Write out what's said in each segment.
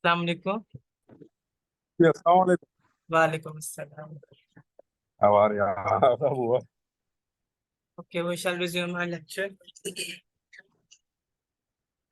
अस्सलाम वालेकुम। Yes, assalamu alaikum. वालेकुम अस्सलाम। How are you? Abu? Okay, we shall resume our lecture.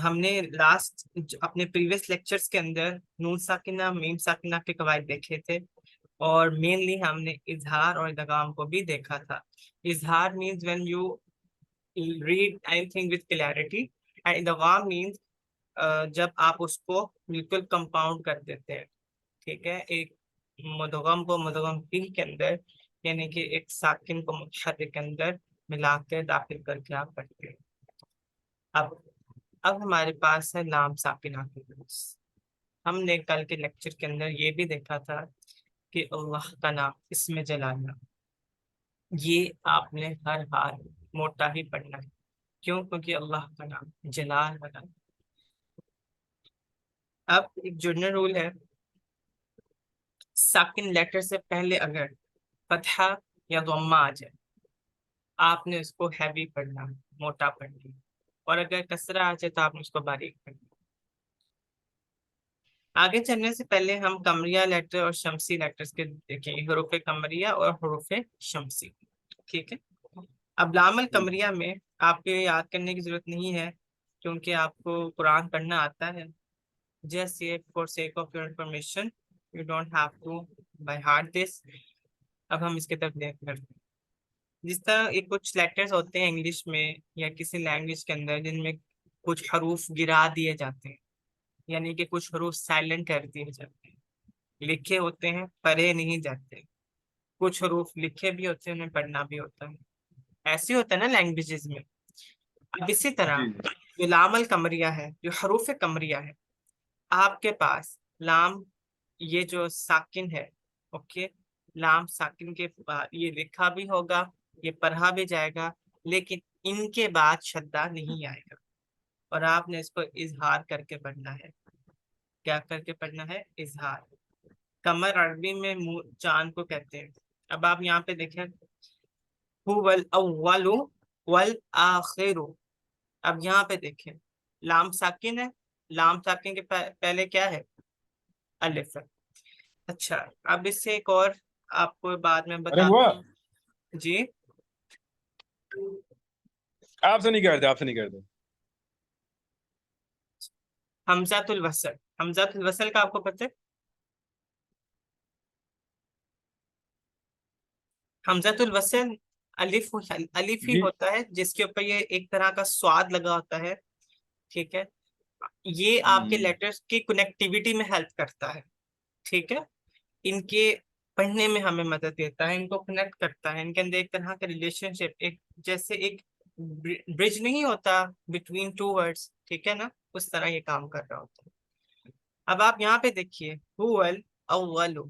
हमने लास्ट अपने प्रीवियस लेक्चर्स के अंदर नून साकिना मीम साकिना के कवायद देखे थे और मेनली हमने इजहार और इदगाम को भी देखा था। इजहार means when you read anything with clarity and इदगाम मीन्स जब आप उसको बिल्कुल कंपाउंड कर देते हैं। ठीक है, एक मुदगम को मुदगम फीह के अंदर यानी कि एक साकिन को मुतहर्रिक के अंदर मिला के दाखिल करके आप पढ़ते हैं। अब अब हमारे पास है लाम साकिना के रूल्स। हमने कल के लेक्चर के अंदर ये भी देखा था कि अल्लाह का नाम इसमें जलाना, ये आपने हर हाल मोटा ही पढ़ना है। क्यों? क्योंकि अल्लाह का नाम जलाल वाला है। अब एक जनरल रूल है, साकिन लेटर से पहले अगर फतहा या दम्मा आ जाए आपने उसको हैवी पढ़ना, मोटा पढ़ना है। और अगर कसरा आ जाए तो आपने उसको बारीक पढ़ना। आगे चलने से पहले हम कमरिया लेटर और शमसी लेटर्स के देखेंगे, हरूफ कमरिया और हरूफ शमसी। ठीक है। अब लामल कमरिया में आपको ये याद करने की जरूरत नहीं है क्योंकि आपको कुरान पढ़ना आता है। जस्ट ये for sake of your information, you don't have to by heart this. अब हम इसके तरफ देख करते हैं। जिस तरह एक कुछ लेटर्स होते हैं इंग्लिश में या किसी लैंग्वेज के अंदर जिनमें कुछ हरूफ गिरा दिए जाते हैं, यानी कि कुछ हरूफ साइलेंट कर दिए जाते हैं, लिखे होते हैं पढ़े नहीं जाते। कुछ हरूफ लिखे भी होते हैं, उन्हें पढ़ना भी होता है। ऐसे होता है ना लैंग्वेजेस में। अब इसी तरह जी जी। जो लामल कमरिया है, जो हरूफ कमरिया है, आपके पास लाम, ये जो साकिन है, ओके, लाम साकिन के बाद ये लिखा भी होगा, ये पढ़ा भी जाएगा, लेकिन इनके बाद शद्दा नहीं आएगा और आपने इसको इजहार करके पढ़ना है। क्या करके पढ़ना है? इजहार। कमर अरबी में चांद को कहते हैं। अब आप यहाँ पे देखें, हुवल अव्वलु वल आखिरु। अब यहाँ पे देखें, लाम साकिन है, लाम साकिन के पहले क्या है? अलिफ है। अच्छा, अब इससे एक और आपको बाद में अरे बता हुआ। दूं। जी। आपसे नहीं करते, आपसे नहीं करते। हमजातुल वसल, हमजातुल वसल का आपको पता है? हमजातुल वसल अलिफ, अलिफ ही जी। होता है जिसके ऊपर ये एक तरह का स्वाद लगा होता है। ठीक है, ये आपके हम्म। लेटर्स की कनेक्टिविटी में हेल्प करता है। ठीक है, इनके पढ़ने में हमें मदद देता है, इनको कनेक्ट करता है, इनके अंदर एक तरह का रिलेशनशिप, एक जैसे एक ब्रिज नहीं होता बिटवीन टू वर्ड्स, ठीक है ना, उस तरह ये काम कर रहा होता है। अब आप यहाँ पे देखिए, हुवल अव्वलु,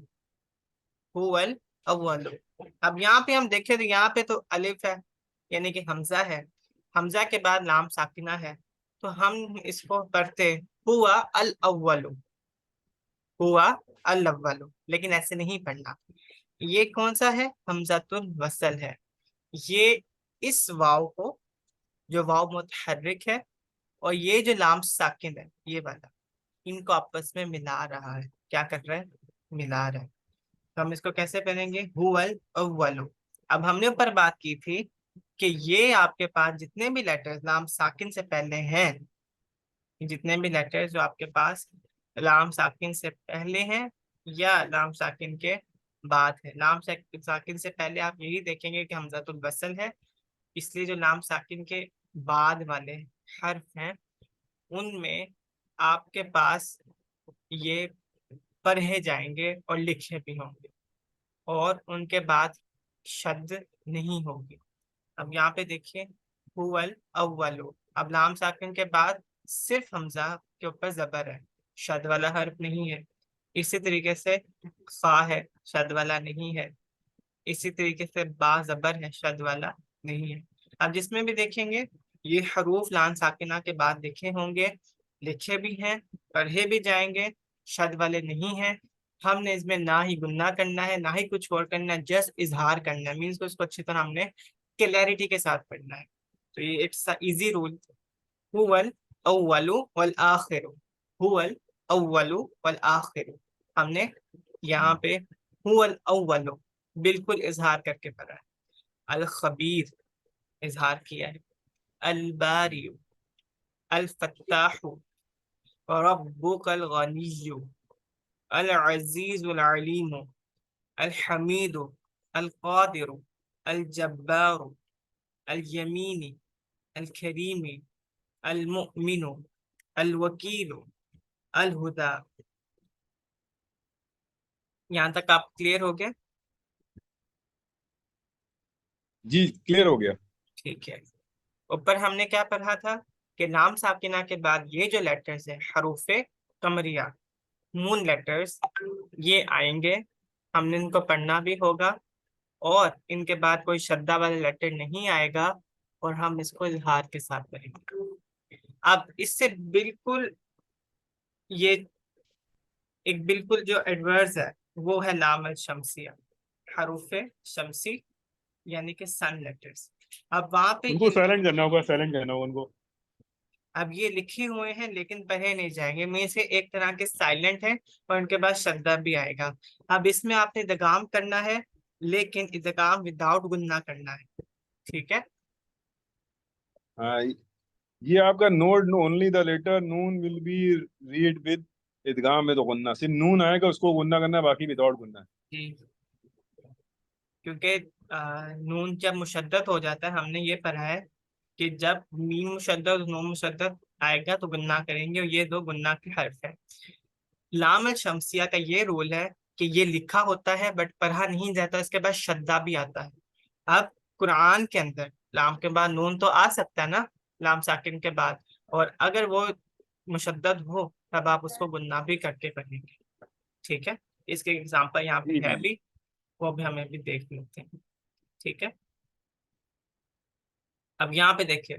हुवल अव्वलु। अब यहाँ पे हम देखें तो यहाँ पे तो अलिफ है यानी कि हमजा है, हमजा के बाद लाम साकिना है, तो हम इसको करते हुआ अल अव्वलु, हुआ अल अव्वलु, लेकिन ऐसे नहीं पढ़ना। ये कौन सा है? हमजातुल वसल है। ये इस वाव को, जो वाव मुतहर्रिक है, और ये जो लाम साकिन है ये वाला, इनको आपस में मिला रहा है। क्या कर रहा है? मिला रहा है। तो हम इसको कैसे पढ़ेंगे? हुवल अव्वलु। अब हमने ऊपर बात की थी कि ये आपके पास जितने भी लेटर्स लाम साकिन से पहले हैं, जितने भी लेटर्स जो आपके पास लाम साकिन से पहले हैं या लाम साकिन के बाद है, लाम साकिन से पहले आप यही देखेंगे कि हमजातुल वसल है, इसलिए जो लाम साकिन के बाद वाले हर्फ हैं उनमें आपके पास ये पढ़े जाएंगे और लिखे भी होंगे और उनके बाद शब्द नहीं होगी। अब यहाँ पे देखिए, हुवल अव्वलु। अब लाम साकिन के बाद सिर्फ हमजा के ऊपर जबर है, शद वाला हर्फ नहीं है। इसी तरीके से खा है, शद वाला नहीं है। इसी तरीके से बा जबर है, शद वाला नहीं है। अब जिसमें भी देखेंगे ये हरूफ लान साकिना के बाद देखे होंगे, लिखे भी हैं, पढ़े भी जाएंगे, शद वाले नहीं हैं। हमने इसमें ना ही गुन्ना करना है ना ही कुछ और करना है, जस्ट इजहार करना है, मीन्स को इसको अच्छी तरह हमने क्लैरिटी के साथ पढ़ना है। तो ये इट्स इजी रूल। हुवल अव्वलु वल आखिरु, हुवल अव्वलु वल आखिरु। हमने यहाँ पे हुवल अव्वलु बिल्कुल इजहार करके पढ़ा है। अल खबीर इजहार किया है। अल बारियु, अल फत्ताहु, रब्बुकल गनिय्यु, अल अजीजुल अलीमु, अल हमीदु, अल कादिरु, अल जब्बारु, अल यमीनी, अल करीमी, अल मुमिनु, अल वकीलु, अल हुदा। यहाँ तक आप क्लियर हो गए? जी क्लियर हो गया। ठीक है। ऊपर हमने क्या पढ़ा था कि लाम साकिना के बाद ये जो लेटर्स है हरूफे कमरिया, मून लेटर्स, ये आएंगे, हमने इनको पढ़ना भी होगा, और इनके बाद कोई शद्दा वाला लेटर नहीं आएगा, और हम इसको इजहार के साथ पढ़ेंगे। अब इससे बिल्कुल ये एक बिल्कुल जो एडवर्स है वो है लाम अल शमसिया, हरूफे शमसी, यानी कि सन लेटर्स। अब वहां पे उनको ये, साइलेंट करना होगा, साइलेंट करना होगा उनको। अब ये लिखे हुए हैं लेकिन पढ़े नहीं जाएंगे, में से एक तरह के साइलेंट है, और उनके बाद शद्दा भी आएगा। अब इसमें आपने इदगाम करना है, लेकिन इदगाम विदाउट गुन्ना करना है। ठीक है। हाँ, ये आपका नोट, ओनली द लेटर नून विल बी रीड विद इदगाम में, तो गुन्ना सिर्फ नून आएगा उसको गुन्ना करना है, बाकी विदाउट गुन्ना है। जी, क्योंकि नून जब मुशद्दद हो जाता है, हमने ये पढ़ा है कि जब मीम मुशद्दद और नून मुशद्दद आएगा तो गुन्ना करेंगे, और ये दो गुन्ना के हर्फ है। लाम अल शमसिया का ये रूल है कि ये लिखा होता है बट पढ़ा नहीं जाता, इसके बाद शद्दा भी आता है। अब कुरान के अंदर लाम के बाद नून तो आ सकता है ना, लाम साकिन के बाद, और अगर वो मुशद्दद हो तब आप उसको गुन्ना भी करके पढ़ेंगे। ठीक है। इसके एग्जाम्पल यहाँ पे जी है जी। भी, वो भी हमें भी देख लेते हैं। ठीक है। अब यहाँ पे देखिए,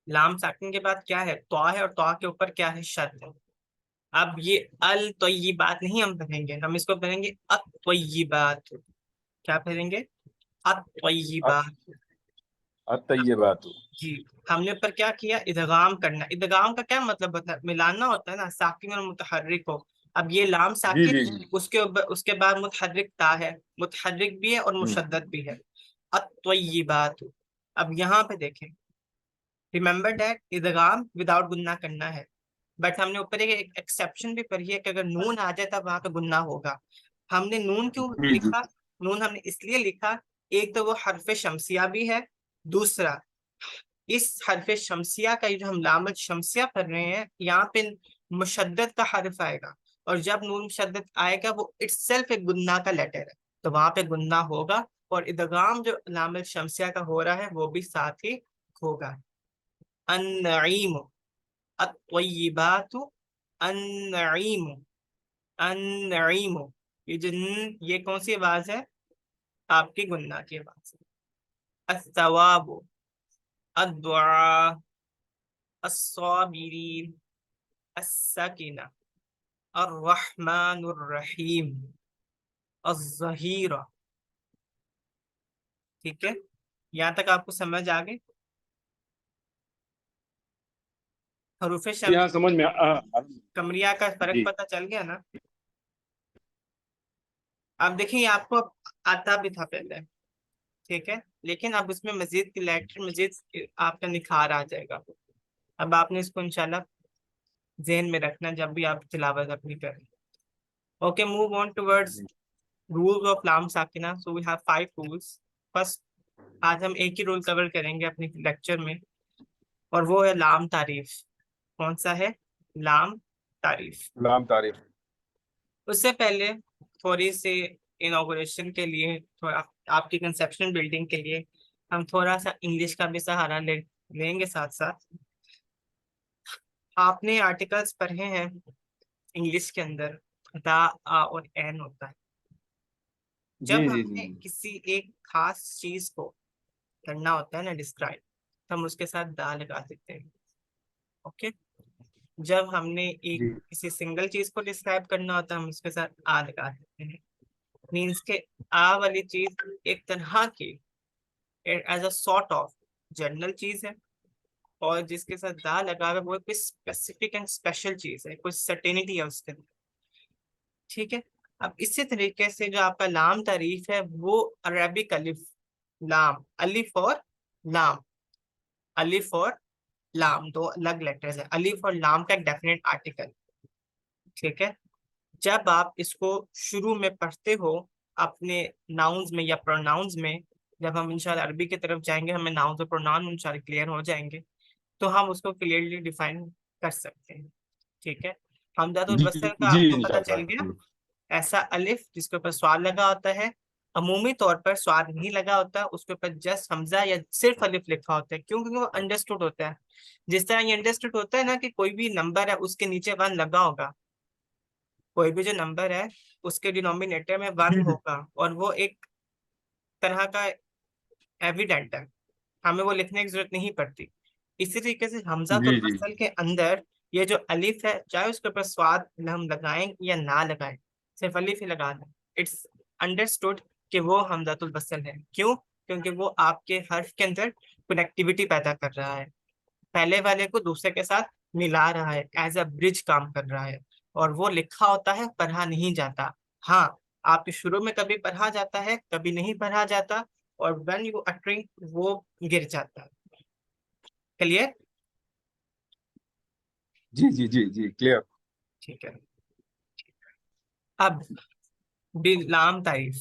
लाम साकिन के बाद क्या है, तौ है, और तौ के ऊपर क्या है, शद है। अब ये अल तो ये बात नहीं हम पढ़ेंगे, हम इसको पढ़ेंगे अत तो ये बात। क्या पढ़ेंगे? अत तो ये बात। आता ये बात हो। जी। हमने ऊपर क्या किया, इदगाम करना। इदगाम का क्या मतलब होता है, मिलाना होता है ना, साकिन और मुतहर्रिक को। अब ये लाम जी साकिन, जी जी। उसके बाद मुतहर्रिक ता है, मुतहर्रिक भी है और हम्म। मुशद्दद भी है। अत तो ये बात। अब यहाँ पे देखें, रिमेंबर दैट इदगाम विदाउट गुन्ना करना है, बट हमने ऊपर एक एक्सेप्शन भी पढ़ी है कि अगर नून आ जाए तब वहां पे गुन्ना होगा। हमने नून क्यों जी जी। लिखा? नून हमने इसलिए लिखा, एक तो वो हरफ शमसिया भी है, दूसरा इस हरफ शमसिया का ये जो हम लामत शमसिया पढ़ रहे हैं, यहाँ पे मुशद्दद का हर्फ आएगा, और जब नून मुशद्दद आएगा वो इटसेल्फ एक गुन्ना का लेटर है, तो वहां पे गुन्ना होगा, और इदगाम जो लामत शमसिया का हो रहा है वो भी साथ ही होगा। अन-नईम, अत-तय्यिबातु, अन-नईम, अन-नईम। ये जो ये कौन सी आवाज है? आपकी गुन्ना की आवाज है। अस-सवाबु, अद-दुआ, अस-साबिरीन, अस-सकीना, अर्रहमानुर्रहीम, अज-ज़हीरा। ठीक है। यहाँ तक आपको समझ आ गई? हरूफ यहाँ शम्स समझ में कमरिया का फर्क जी। पता चल गया ना? अब देखिए, ये आपको आता भी था पहले, ठीक है, लेकिन अब उसमें मजीद क्लैरिटी, मजीद आपका निखार आ जाएगा। अब आपने इसको इंशाल्लाह जहन में रखना जब भी आप तिलावत अपनी करें। Okay, move on towards rules of लाम साकिना। So we have 5 rules. First, आज हम एक ही रूल कवर करेंगे अपने लेक्चर में, और वो है लाम तारीफ। कौन सा है? लाम तारीफ। लाम तारीफ। उससे पहले थोड़ी सी इनॉग्रेशन के लिए, थोड़ा आपकी कंसेप्शन बिल्डिंग के लिए, हम थोड़ा सा इंग्लिश का भी सहारा लेंगे साथ साथ। आपने आर्टिकल्स पढ़े हैं इंग्लिश के अंदर, दा, आ और एन होता है। जी जब जी जी हमें जी किसी एक खास चीज को करना होता है ना डिस्क्राइब, तो हम उसके साथ दा लगा देते हैं। ओके। जब हमने एक जी किसी सिंगल चीज को डिस्क्राइब करना होता है, हम उसके साथ आ लगा देते हैं। मीन्स के आ वाली चीज एक तरह की as a sort of general चीज है, और जिसके साथ दा लगा हुआ है वो कोई स्पेसिफिक एंड स्पेशल चीज है, कोई सर्टेनिटी है उसके अंदर। ठीक है। अब इसी तरीके से जो आपका लाम तारीफ है वो अरबिक अलिफ लाम, अलिफ और लाम, अलिफ और लाम दो अलग लेटर्स है, अलिफ और लाम का एक डेफिनेट आर्टिकल। ठीक है। जब आप इसको शुरू में पढ़ते हो अपने नाउन्स में या प्रोनाउंस में, जब हम इंशाल्लाह अरबी की तरफ जाएंगे हमें नाउन्स और प्रोनाउन इंशाल्लाह क्लियर हो जाएंगे, तो हम उसको क्लियरली डिफाइन कर सकते हैं। ठीक है। हमजादुल जी वसल का जी आपको पता इंशाल्लाह चल गया। जी ऐसा अलिफ जिसके ऊपर स्वाद लगा होता है, अमूमी तौर पर स्वाद नहीं लगा होता, उसके ऊपर जस्ट हमजा या सिर्फ अलिफ लिखा होता है, क्यों? क्योंकि वो अंडरस्टूड होता है। जिस तरह ये अंडरस्टूड होता है ना कि कोई भी नंबर है उसके नीचे वन लगा होगा, कोई भी जो नंबर है उसके डिनोमिनेटर में वन जी जी होगा, और वो एक तरह का एविडेंट है, हमें वो लिखने की जरूरत नहीं पड़ती। इसी तरीके से जी हमजातुल जी वसल के अंदर ये जो अलिफ है, चाहे उसके ऊपर स्वाद हम लगाएं या ना लगाएं, सिर्फ अलिफ ही लगा दें, इट्स अंडरस्टूड कि वो हमजातुल वसल है। क्यों? क्योंकि वो आपके हर्फ के अंदर कनेक्टिविटी पैदा कर रहा है, पहले वाले को दूसरे के साथ मिला रहा है, एज अ ब्रिज काम कर रहा है, और वो लिखा होता है, पढ़ा नहीं जाता। हाँ, आपके शुरू में कभी पढ़ा जाता है, कभी नहीं पढ़ा जाता, और व्हेन यू अटरिंग वो गिर जाता है। क्लियर? जी जी जी जी क्लियर। ठीक है। अब लाम तारीफ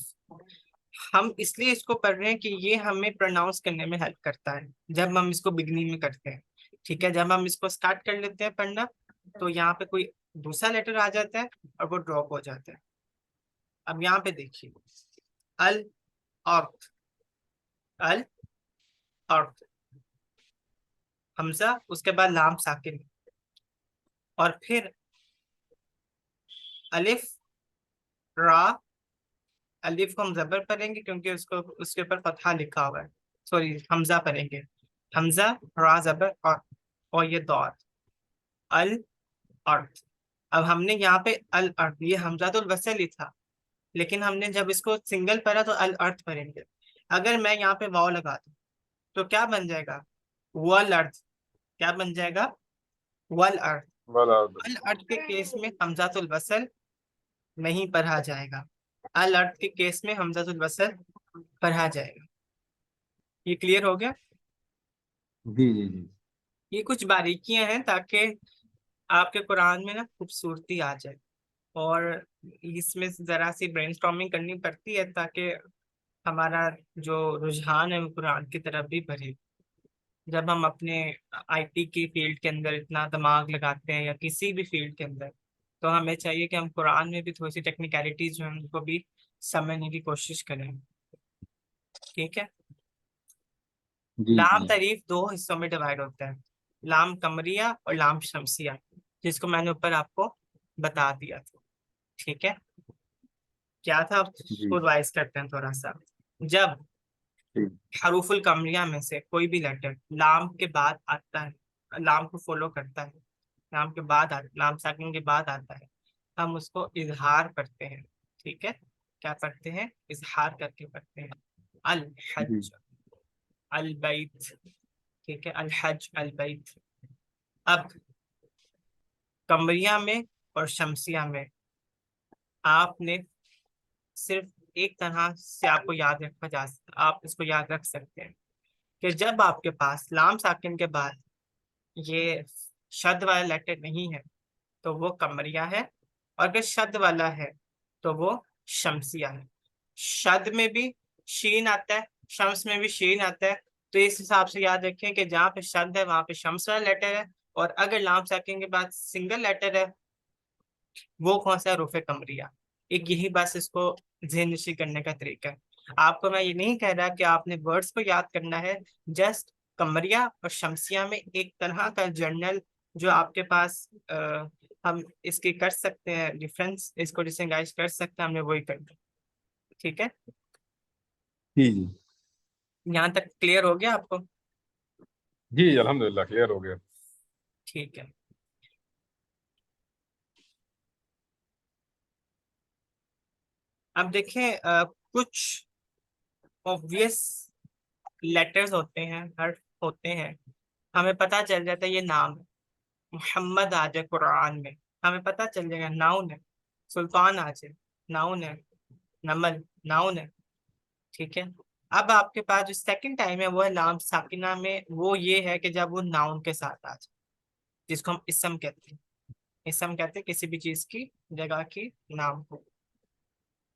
हम इसलिए इसको पढ़ रहे हैं कि ये हमें प्रोनाउंस करने में हेल्प करता है जब हम इसको बिगनिंग में करते हैं। ठीक है। जब हम इसको स्टार्ट कर लेते हैं पढ़ना, तो यहाँ पे कोई दूसरा लेटर आ जाता है और वो ड्रॉप हो जाता है। अब यहाँ पे देखिए, अल अर्थ, अल अर्थ, हमजा, उसके बाद लाम साकिन, और फिर अलिफ रा। अलिफ को हम जबर पढ़ेंगे क्योंकि उसको उसके ऊपर फतहा लिखा हुआ है, सॉरी हमजा पढ़ेंगे, हमजा रा जबर और ये दौर, अल अर्थ। अब हमने यहाँ पे अल अर्थ, ये हमजातुल वसल ही था, लेकिन हमने जब इसको सिंगल पढ़ा तो अल अर्थ पढ़ेंगे। अगर मैं यहाँ पे वाव लगा दूं तो क्या बन जाएगा? वल अर्थ। क्या बन जाएगा? वल अर्थ। वाला अल अर्थ के केस में हमजातुल वसल नहीं पढ़ा जाएगा, अल अर्थ के केस में हमजातुल वसल पढ़ा जाएगा। ये क्लियर हो गया? जी जी जी ये कुछ बारीकियां हैं ताकि आपके कुरान में ना खूबसूरती आ जाए, और इसमें जरा सी ब्रेनस्टॉर्मिंग करनी पड़ती है ताकि हमारा जो रुझान है वो कुरान की तरफ भी बढ़े। जब हम अपने आईटी की फील्ड के अंदर इतना दिमाग लगाते हैं या किसी भी फील्ड के अंदर, तो हमें चाहिए कि हम कुरान में भी थोड़ी सी टेक्निकलिटीज जो है उनको भी समझने की कोशिश करें। ठीक है। जी लाम जी तारीफ दो हिस्सों में डिवाइड होता है, लाम कमरिया और लाम शमसिया, जिसको मैंने ऊपर आपको बता दिया था। ठीक है। क्या था, जी उसको रिवाइज करते हैं थोड़ा सा। जब ठीक हरूफुल कमरिया में से कोई भी लेटर लाम के बाद आता है, लाम को फॉलो करता है, लाम के बाद लाम साकिन के बाद आता है, हम उसको इजहार करते हैं। ठीक है। क्या पढ़ते हैं? इजहार करके पढ़ते हैं। अल जी हज, अल बैत। ठीक है। अल हज, अल बैत। अब कमरिया में और शमसिया में आपने सिर्फ एक तरह से आपको याद रखा जा सकता, आप इसको याद रख सकते हैं कि जब आपके पास लाम साकिन के बाद ये शद वाला लेटर नहीं है तो वो कमरिया है, और अगर शद वाला है तो वो शमसिया है। शद में भी शीन आता है, शम्स में भी शीन आता है, तो इस हिसाब से याद रखें कि जहाँ पे शद है वहां पे शम्स वाला लेटर है, और अगर लाम साकिन के बाद सिंगल लेटर है वो कौन सा है? रुफे कमरिया। एक यही बस इसको ज़हन नशी करने का तरीका है। आपको मैं ये नहीं कह रहा कि आपने वर्ड्स को याद करना है, जस्ट कमरिया और शमसिया में एक तरह का जर्नल जो आपके पास हम इसकी कर सकते हैं डिफरेंस, इसको डिस्टिंग्विश कर सकते हैं, हमने वही कर दिया। ठीक है, जी जी। यहाँ तक क्लियर हो गया आपको? जी अल्हम्दुलिल्लाह क्लियर हो गया। ठीक है। अब देखें, कुछ ऑब्वियस लेटर्स होते हैं, हर्फ होते हैं, हमें पता चल जाता है ये नाम है। मोहम्मद आ जाए कुरान में, हमें पता चल जाएगा नाउन है। सुल्तान आ जाए, नाउन है। नमल, नाउन है। ठीक है। अब आपके पास जो सेकंड टाइम है वो है लाम साकिना में, वो ये है कि जब वो नाउन के साथ आ जाए, जिसको हम इसम कहते हैं। इसम कहते हैं किसी भी चीज की, जगह की, नाम को।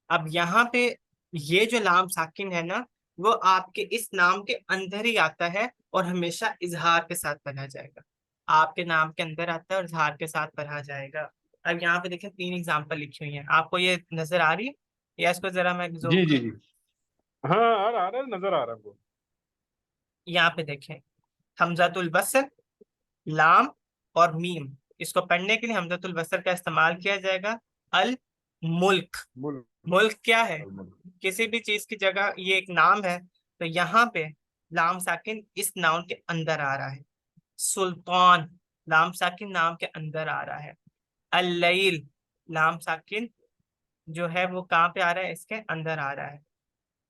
अब यहाँ पे ये जो लाम साकिन है ना, वो आपके इस नाम के अंदर ही आता है और हमेशा इजहार के साथ पढ़ा जाएगा। आपके नाम के अंदर आता है और इजहार के साथ पढ़ा जाएगा। अब यहाँ पे देखें 3 एग्जाम्पल लिखी हुई हैं, आपको ये नजर आ रही है या इसको जरा मैं जी जूम? जी जी। हाँ आ रहा है, नजर आ रहा है हमको। यहाँ पे देखें, हमजातुल वसल, लाम और मीम, इसको पढ़ने के लिए हमजातुल वसल का इस्तेमाल किया जाएगा। अल मुल्क, मुल्क। मुल्क क्या है? मुल्क। किसी भी चीज की जगह, ये एक नाम है, तो यहाँ पे लाम साकिन इस नाउन के अंदर आ रहा है। सुल्तान, लाम साकिन नाम के अंदर आ रहा है। अल-लैल, लाम साकिन जो है वो कहाँ पे आ रहा है? इसके अंदर आ रहा है।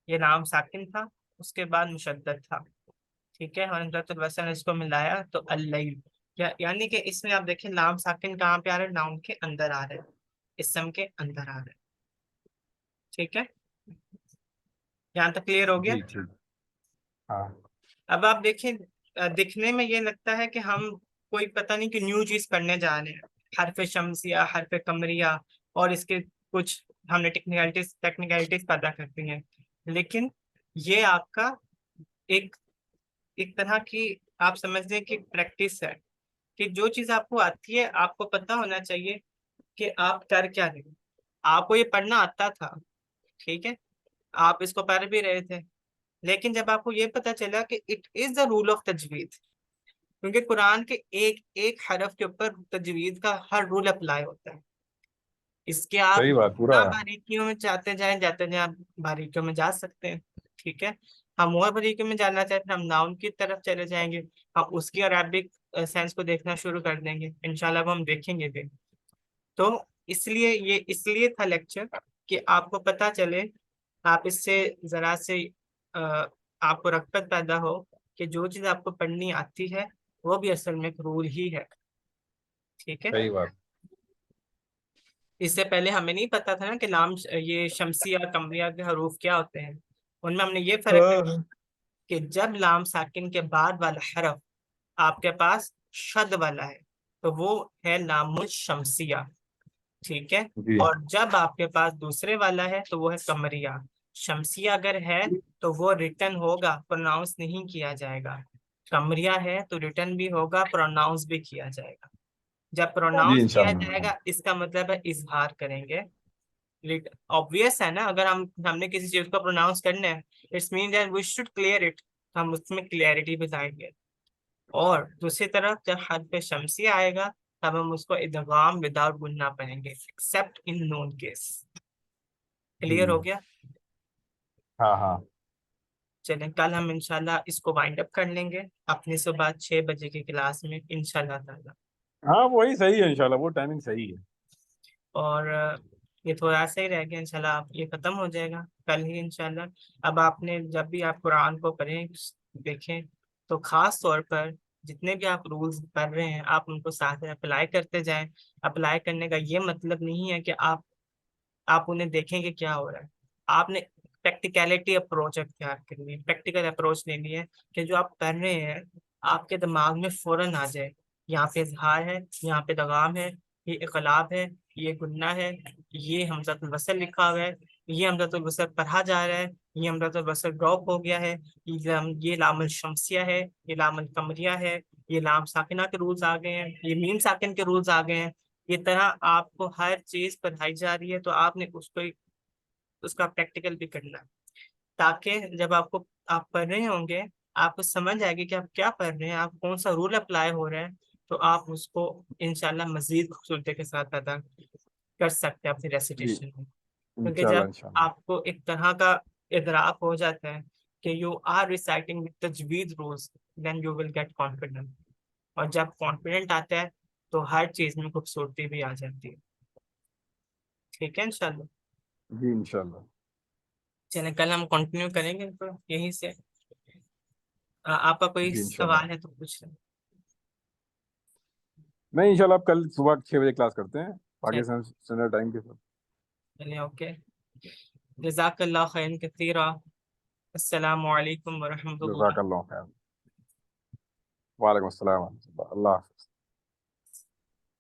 ये लाम साकिन था, उसके बाद मुशद्दद था। ठीक है, और हमजतुल वसल ने इसको मिलाया तो अल-लैल। यानी कि इसमें आप देखें लाम साकिन कहाँ पे आ रहा है? नाउन के अंदर आ रहा है, इसम के अंदर आ रहा है। ठीक है, यहाँ तक क्लियर हो गया? जी ठीक। हाँ। अब आप देखें, दिखने में ये लगता है कि हम कोई पता नहीं कि न्यू चीज पढ़ने जा रहे हैं, हरफ शम्सिया, हरफ कमरिया, और इसके कुछ हमने टेक्निकलिटीज टेक्निकलिटीज पता करती हैं। लेकिन ये आपका एक एक तरह की, आप समझ लें कि प्रैक्टिस है, कि जो चीज आपको आती है आपको पता होना चाहिए कि आप कर क्या रहे हो। आपको ये पढ़ना आता था, ठीक है, आप इसको पढ़ भी रहे थे, लेकिन जब आपको ये पता चला कि it is the rule of तजवीद, क्योंकि कुरान के एक एक हरफ के ऊपर तजवीद का हर रूल अप्लाई होता है। इसके आप सही बात पूरा। जितना बारीकियों में जाते जाएं आप बारीकियों में जा सकते हैं। ठीक है, हम और बारीकियों में जानना चाहते हैं, हम नाउन की तरफ चले जाएंगे, हम उसकी अरबिक सेंस को देखना शुरू कर देंगे, इंशाल्लाह वो हम देखेंगे भी। तो इसलिए ये इसलिए था लेक्चर, कि आपको पता चले, आप इससे जरा से अ, आपको रगबत पैदा हो कि जो चीज आपको पढ़नी आती है वो भी असल में एक रूल ही है। ठीक है, सही बात। इससे पहले हमें नहीं पता था ना कि लाम, ये शमसिया कमरिया के हरूफ क्या होते हैं। उनमें हमने ये फर्क देखा हाँ। कि जब लाम साकिन के बाद वाला हरफ आपके पास शद वाला है तो वो है लामुल शमसिया। ठीक है, जी और जब आपके पास दूसरे वाला है तो वो है कमरिया। शमसिया अगर है तो वो रिटर्न होगा, प्रोनाउंस नहीं किया जाएगा। कमरिया है तो रिटर्न भी होगा, प्रोनाउंस भी किया जाएगा। जब जी प्रोनाउंस किया इंशाल्लाह। जाएगा इसका मतलब है इजहार करेंगे। ऑब्वियस है ना, अगर हमने किसी चीज को प्रोनाउंस करना है, it's mean that we should clear it, हम उसमें क्लियरिटी भी लाएंगे। और दूसरी तरफ जब हद पे शमसी आएगा तब हम उसको इदगाम विदाउट गुन्ना पढ़ेंगे, एक्सेप्ट इन नोन केस। क्लियर हो हम्म। गया? हाँ हाँ। चलें, कल हम इंशाल्लाह इसको वाइंड अप कर लेंगे अपनी सुबह 6 बजे की क्लास में इंशाल्लाह ताला। हाँ वही सही है इंशाल्लाह, वो टाइमिंग सही है। और ये थोड़ा सा ही रह गया, इंशाल्लाह आप ये खत्म हो जाएगा कल ही इंशाल्लाह। अब आपने जब भी आप कुरान को पढ़ें, देखें, तो खास तौर पर जितने भी आप रूल्स पढ़ रहे हैं आप उनको साथ में अप्लाई करते जाएं। अप्लाई करने का ये मतलब नहीं है कि आप उन्हें देखेंगे क्या हो रहा है। आपने प्रैक्टिकलिटी अप्रोच अख्तियार करनी है, प्रैक्टिकल अप्रोच लेनी है, कि जो आप कर रहे हैं आपके दिमाग में फौरन आ जाए, यहाँ पे इजहार है, यहाँ पे दगाम है, ये इकलाब है, ये गुन्ना है, ये हमज़तुल वसल लिखा हुआ है, ये हमज़तुल वसल पढ़ा जा रहा है, ये हमज़तुल वसल ड्रॉप हो गया है, ये लामुल शमसिया है, ये लामुल कमरिया है, ये लाम साकिना के रूल्स आ गए हैं, ये मीम साकिन के रूल्स आ गए हैं। ये तरह आपको हर चीज पढ़ाई जा रही है, तो आपने उसको उसका प्रैक्टिकल भी करना है, ताकि जब आप पढ़ रहे होंगे आपको समझ आएगी कि आप क्या पढ़ रहे हैं, आप कौन सा रूल अप्लाई हो रहा है, तो आप उसको इंशाल्लाह मजीद खूबसूरती के साथ अदा कर सकते हैं अपनी जी रेसिटेशन में। क्योंकि इंशाल्लाह जब इंशाल्लाह। आपको एक तरह का इदराक हो जाता है कि यू आर रिसाइटिंग विद तजवीज रोज, then you will get confident. और जब कॉन्फिडेंट आता है तो हर चीज में खूबसूरती भी आ जाती है। ठीक है इंशाल्लाह। जी इंशाल्लाह। चलें कल हम कंटिन्यू करेंगे तो यहीं से। आपका कोई जी इंशाल्लाह। सवाल है तो पूछ लें। नहीं, इंशाल्लाह आप कल सुबह 6 बजे क्लास करते हैं चल पाकिस्तान स्टैंडर्ड टाइम के साथ। चलिए ओके। जज़ाकल्लाह खैरन कसीरा। अस्सलामु अलैकुम व रहमतुल्लाह। जज़ाकल्लाह खैर। वालेकुम अस्सलाम व रहमतुल्लाह। अल्लाह हाफ़िज़।